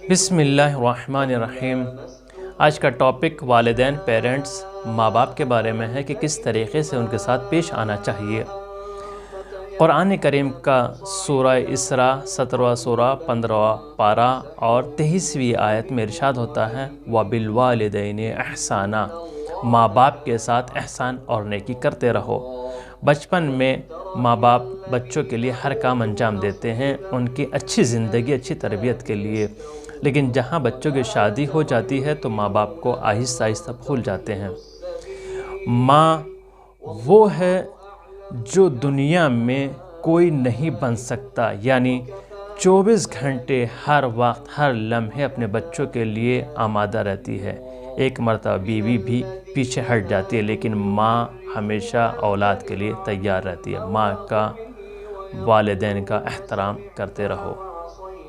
बिस्मिल्लाहिर्रहमानिर्रहीम। आज का टॉपिक वालिदैन पेरेंट्स माँ बाप के बारे में है कि किस तरीक़े से उनके साथ पेश आना चाहिए। कुरान करीम का सूरा इसरा 17वां सूरा 15वां पारा और 23वीं आयत में इरशाद होता है वबिलवालिदैनि एहसाना, माँ बाप के साथ एहसान और नेकी करते रहो। बचपन में माँ बाप बच्चों के लिए हर काम अंजाम देते हैं उनकी अच्छी ज़िंदगी, अच्छी तरबियत के लिए, लेकिन जहाँ बच्चों की शादी हो जाती है तो माँ बाप को आहिस्ता आहिस्ता भूल जाते हैं। माँ वो है जो दुनिया में कोई नहीं बन सकता, यानी 24 घंटे हर वक्त हर लम्हे अपने बच्चों के लिए आमादा रहती है। एक मर्तबा बीवी भी पीछे हट जाती है, लेकिन माँ हमेशा औलाद के लिए तैयार रहती है। माँ का, वालिदैन का एहतराम करते रहो।